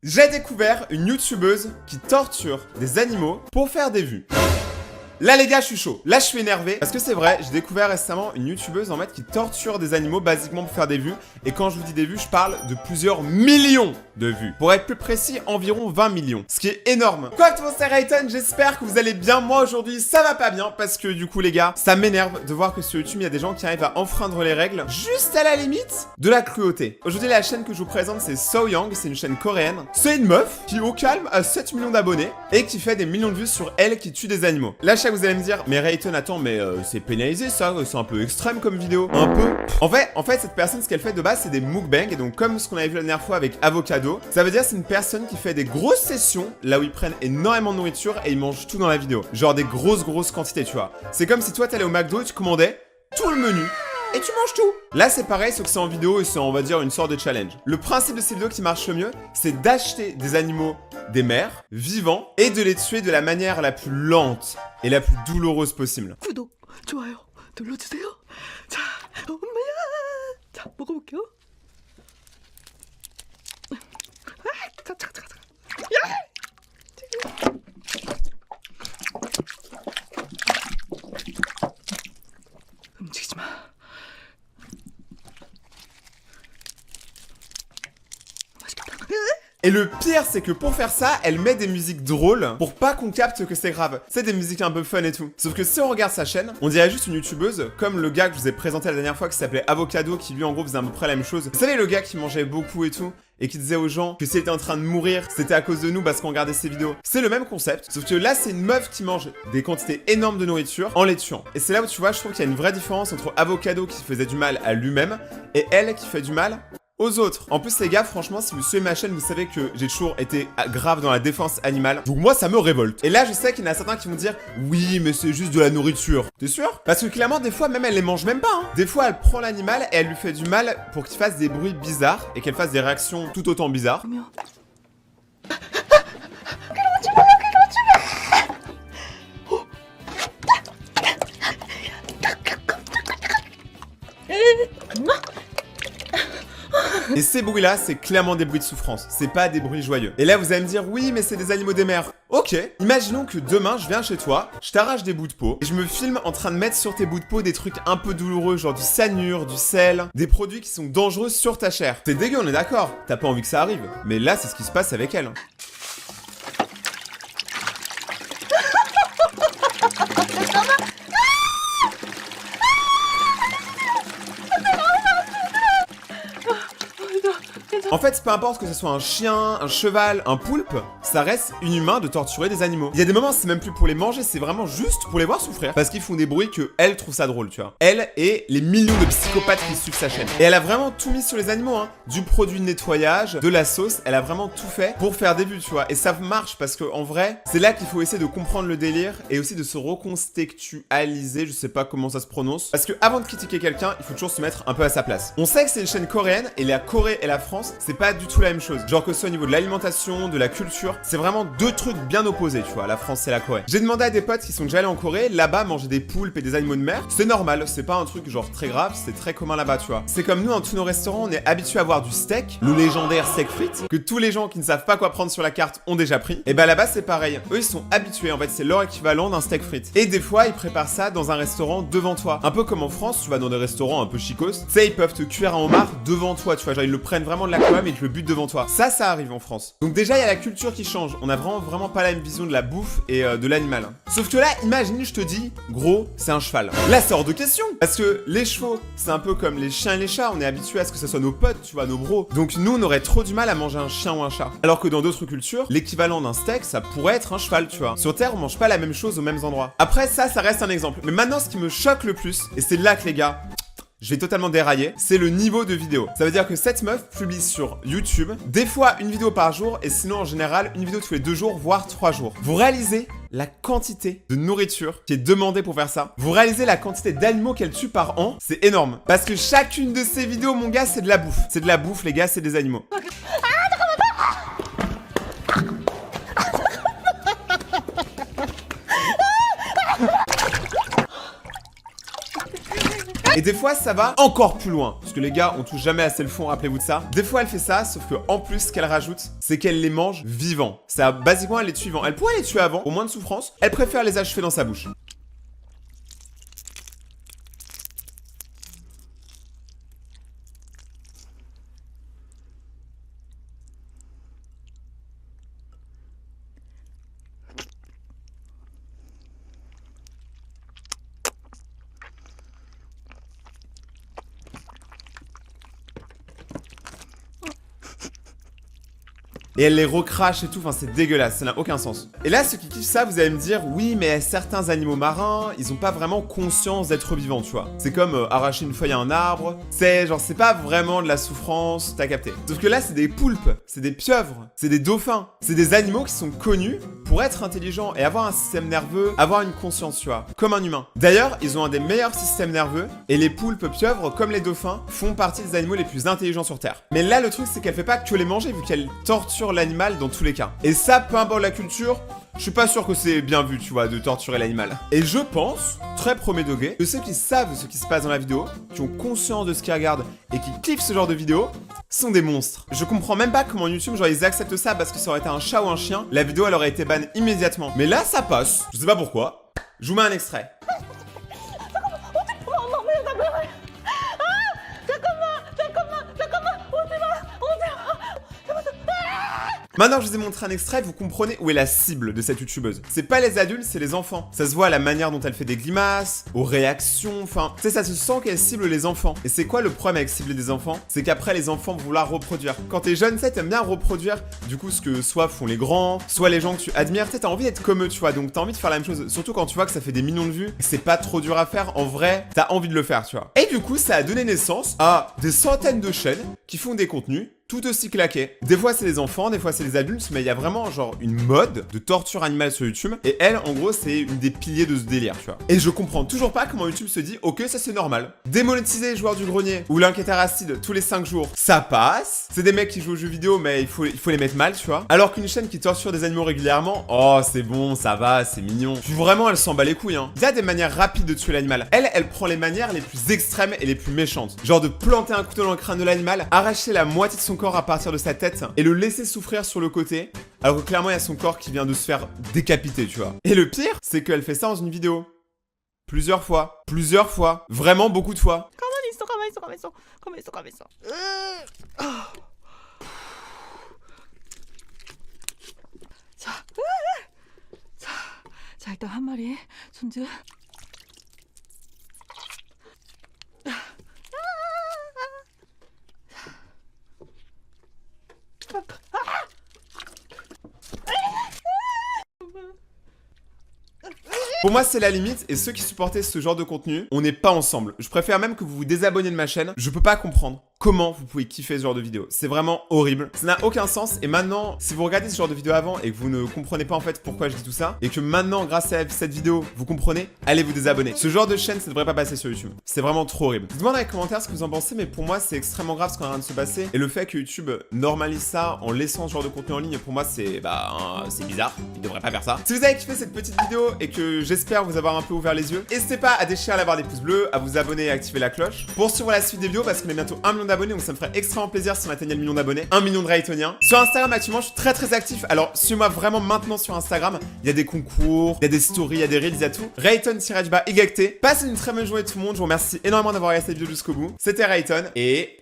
J'ai découvert une youtubeuse qui torture des animaux pour faire des vues. Là les gars, je suis chaud. Là je suis énervé parce que c'est vrai, j'ai découvert récemment une youtubeuse en fait qui torture des animaux basiquement pour faire des vues. Et quand je vous dis des vues, je parle de plusieurs millions de vues. Pour être plus précis, environ 20 millions. Ce qui est énorme. Quoi que c'est Rayton, j'espère que vous allez bien. Moi aujourd'hui, ça va pas bien parce que du coup les gars, ça m'énerve de voir que sur YouTube, il y a des gens qui arrivent à enfreindre les règles juste à la limite de la cruauté. Aujourd'hui, la chaîne que je vous présente, c'est So Young, c'est une chaîne coréenne. C'est une meuf qui au calme a 7 millions d'abonnés et qui fait des millions de vues sur elle qui tue des animaux. Là, vous allez me dire, mais Rayton, attends, mais c'est pénalisé ça, c'est un peu extrême comme vidéo. Un peu. En fait, cette personne, ce qu'elle fait de base, c'est des mukbang. Et donc, comme ce qu'on avait vu la dernière fois avec Avocado, ça veut dire c'est une personne qui fait des grosses sessions, là où ils prennent énormément de nourriture et ils mangent tout dans la vidéo. Genre des grosses quantités, tu vois. C'est comme si toi, t'allais au McDo et tu commandais tout le menu. Et tu manges tout. Là, c'est pareil, sauf que c'est en vidéo et c'est, on va dire, une sorte de challenge. Le principe de ces vidéos qui marche le mieux, c'est d'acheter des animaux des mers, vivants, et de les tuer de la manière la plus lente et la plus douloureuse possible. 구독, 좋아요 눌러주세요. 자, 엄마야. 자, 먹어볼게요. 잠깐. 움직이지 마. Et le pire, c'est que pour faire ça, elle met des musiques drôles pour pas qu'on capte que c'est grave. C'est des musiques un peu fun et tout. Sauf que si on regarde sa chaîne, on dirait juste une youtubeuse, comme le gars que je vous ai présenté la dernière fois qui s'appelait Avocado, qui lui en gros faisait à peu près la même chose. Vous savez, le gars qui mangeait beaucoup et tout, et qui disait aux gens que s'il était en train de mourir, c'était à cause de nous parce qu'on regardait ses vidéos. C'est le même concept, sauf que là, c'est une meuf qui mange des quantités énormes de nourriture en les tuant. Et c'est là où tu vois, je trouve qu'il y a une vraie différence entre Avocado qui faisait du mal à lui-même et elle qui fait du mal aux autres. En plus les gars, franchement, si vous suivez ma chaîne, vous savez que j'ai toujours été grave dans la défense animale. Donc moi, ça me révolte. Et là, je sais qu'il y en a certains qui vont dire « Oui, mais c'est juste de la nourriture. » T'es sûr? Parce que clairement, des fois, même elle les mange même pas. Hein. Des fois, elle prend l'animal et elle lui fait du mal pour qu'il fasse des bruits bizarres et qu'elle fasse des réactions tout autant bizarres. Et ces bruits-là, c'est clairement des bruits de souffrance. C'est pas des bruits joyeux. Et là, vous allez me dire, oui, mais c'est des animaux des mers. Ok, imaginons que demain, je viens chez toi, je t'arrache des bouts de peau, et je me filme en train de mettre sur tes bouts de peau des trucs un peu douloureux, genre du cyanure, du sel, des produits qui sont dangereux sur ta chair. C'est dégueu, on est d'accord. T'as pas envie que ça arrive. Mais là, c'est ce qui se passe avec elle. En fait, peu importe que ce soit un chien, un cheval, un poulpe, ça reste inhumain de torturer des animaux. Il y a des moments, c'est même plus pour les manger, c'est vraiment juste pour les voir souffrir. Parce qu'ils font des bruits que elle trouve ça drôle, tu vois. Elle et les millions de psychopathes qui suivent sa chaîne. Et elle a vraiment tout mis sur les animaux, hein. Du produit de nettoyage, de la sauce, elle a vraiment tout fait pour faire des vues, tu vois. Et ça marche parce que en vrai, c'est là qu'il faut essayer de comprendre le délire et aussi de se recontextualiser, je sais pas comment ça se prononce. Parce que avant de critiquer quelqu'un, il faut toujours se mettre un peu à sa place. On sait que c'est une chaîne coréenne et la Corée et la France, c'est pas du tout la même chose. Genre que ce soit au niveau de l'alimentation, de la culture, c'est vraiment deux trucs bien opposés, tu vois, la France et la Corée. J'ai demandé à des potes qui sont déjà allés en Corée, là-bas manger des poulpes et des animaux de mer, c'est normal, c'est pas un truc genre très grave, c'est très commun là-bas, tu vois. C'est comme nous, dans tous nos restaurants, on est habitué à voir du steak, le légendaire steak frites, que tous les gens qui ne savent pas quoi prendre sur la carte ont déjà pris. Et bah là-bas, c'est pareil. Eux, ils sont habitués, en fait, c'est leur équivalent d'un steak frites. Et des fois, ils préparent ça dans un restaurant devant toi. Un peu comme en France, tu vas dans des restaurants un peu chicos, tu sais, ils peuvent te cuire un homard devant toi, tu vois, genre ils le prennent vraiment de la com et ils te le butent devant toi. Ça arrive en France. Donc déjà, il y a la culture qui change. On a vraiment pas la même vision de la bouffe et de l'animal. Sauf que là, imagine, je te dis, gros, c'est un cheval. Là, c'est hors de question. Parce que les chevaux, c'est un peu comme les chiens et les chats. On est habitué à ce que ce soit nos potes, tu vois, nos bros. Donc nous, on aurait trop du mal à manger un chien ou un chat. Alors que dans d'autres cultures, l'équivalent d'un steak, ça pourrait être un cheval, tu vois. Sur Terre, on mange pas la même chose aux mêmes endroits. Après, ça reste un exemple. Mais maintenant, ce qui me choque le plus, et c'est là que les gars, je vais totalement dérailler, c'est le niveau de vidéo. Ça veut dire que cette meuf publie sur YouTube, des fois une vidéo par jour, et sinon en général, une vidéo tous les 2 jours, voire 3 jours. Vous réalisez la quantité de nourriture qui est demandée pour faire ça? Vous réalisez la quantité d'animaux qu'elle tue par an? C'est énorme. Parce que chacune de ces vidéos, mon gars, c'est de la bouffe. C'est de la bouffe, les gars, c'est des animaux. Et des fois, ça va encore plus loin. Parce que les gars, on touche jamais assez le fond, rappelez-vous de ça. Des fois, elle fait ça, sauf que en plus, ce qu'elle rajoute, c'est qu'elle les mange vivants. Ça, basiquement, elle les tue vivants. Elle pourrait les tuer avant, au moins de souffrance. Elle préfère les achever dans sa bouche. Et elle les recrache et tout, enfin c'est dégueulasse, ça n'a aucun sens. Et là, ceux qui kiffent ça, vous allez me dire, oui, mais certains animaux marins, ils ont pas vraiment conscience d'être vivants, tu vois. C'est comme arracher une feuille à un arbre, c'est genre, c'est pas vraiment de la souffrance, t'as capté. Sauf que là, c'est des poulpes, c'est des pieuvres, c'est des dauphins, c'est des animaux qui sont connus pour être intelligents et avoir un système nerveux, avoir une conscience, tu vois, comme un humain. D'ailleurs, ils ont un des meilleurs systèmes nerveux, et les poulpes pieuvres, comme les dauphins, font partie des animaux les plus intelligents sur Terre. Mais là, le truc, c'est qu'elle fait pas que les manger, vu qu'elle torture l'animal dans tous les cas. Et ça, peu importe la culture, je suis pas sûr que c'est bien vu, tu vois, de torturer l'animal. Et je pense, très premier degré, que ceux qui savent ce qui se passe dans la vidéo, qui ont conscience de ce qu'ils regardent et qui kiffent ce genre de vidéo, sont des monstres. Je comprends même pas comment YouTube, genre, ils acceptent ça parce que ça aurait été un chat ou un chien, la vidéo, elle aurait été ban immédiatement. Mais là, ça passe. Je sais pas pourquoi. Je vous mets un extrait. Maintenant que je vous ai montré un extrait, vous comprenez où est la cible de cette youtubeuse. C'est pas les adultes, c'est les enfants. Ça se voit à la manière dont elle fait des grimaces, aux réactions, enfin... Tu sais, ça se sent qu'elle cible les enfants. Et c'est quoi le problème avec cibler des enfants? C'est qu'après, les enfants vont vouloir reproduire. Quand t'es jeune, tu sais, t'aimes bien reproduire, du coup, ce que soit font les grands, soit les gens que tu admires. Tu sais, t'as envie d'être comme eux, tu vois, donc t'as envie de faire la même chose. Surtout quand tu vois que ça fait des millions de vues, c'est pas trop dur à faire, en vrai, t'as envie de le faire, tu vois. Et du coup, ça a donné naissance à des centaines de chaînes qui font des contenus tout aussi claqué. Des fois c'est les enfants, des fois c'est les adultes, mais il y a vraiment genre une mode de torture animale sur YouTube. Et elle, en gros, c'est une des piliers de ce délire, tu vois. Et je comprends toujours pas comment YouTube se dit, ok, ça c'est normal. Démonétiser les joueurs du grenier ou l'inquiéteur acide tous les 5 jours, ça passe. C'est des mecs qui jouent aux jeux vidéo, mais il faut les mettre mal, tu vois. Alors qu'une chaîne qui torture des animaux régulièrement, oh c'est bon, ça va, c'est mignon. Puis vraiment, elle s'en bat les couilles, hein. Il y a des manières rapides de tuer l'animal. Elle prend les manières les plus extrêmes et les plus méchantes. Genre de planter un couteau dans le crâne de l'animal, arracher la moitié de son corps à partir de sa tête et le laisser souffrir sur le côté, alors que clairement il y a son corps qui vient de se faire décapiter, tu vois. Et le pire, c'est qu'elle fait ça dans une vidéo. Plusieurs fois. Vraiment beaucoup de fois. 가만히 있어. 자, 일단 한 마리 손질. Pour moi, c'est la limite, et ceux qui supportaient ce genre de contenu, on n'est pas ensemble. Je préfère même que vous vous désabonniez de ma chaîne. Je peux pas comprendre comment vous pouvez kiffer ce genre de vidéo. C'est vraiment horrible. Ça n'a aucun sens. Et maintenant, si vous regardez ce genre de vidéo avant et que vous ne comprenez pas en fait pourquoi je dis tout ça, et que maintenant, grâce à cette vidéo, vous comprenez, allez vous désabonner. Ce genre de chaîne, ça devrait pas passer sur YouTube. C'est vraiment trop horrible. Dites-moi dans les commentaires ce que vous en pensez, mais pour moi, c'est extrêmement grave ce qu'on est en train de se passer. Et le fait que YouTube normalise ça en laissant ce genre de contenu en ligne, pour moi, c'est c'est bizarre. Il devrait pas faire ça. Si vous avez kiffé cette petite vidéo et que j'espère vous avoir un peu ouvert les yeux, n'hésitez pas à déchirer la barre des pouces bleus, à vous abonner et à activer la cloche pour suivre la suite des vidéos parce qu'on est bientôt 1 million d'abonnés, donc ça me ferait extrêmement plaisir si on atteignait le million d'abonnés, 1 million de Raytoniens. Sur Instagram actuellement, je suis très actif. Alors suivez-moi vraiment maintenant sur Instagram. Il y a des concours, il y a des stories, il y a des reels, il y a tout. Rayton-YGT. Passez une très bonne journée tout le monde. Je vous remercie énormément d'avoir regardé cette vidéo jusqu'au bout. C'était Rayton et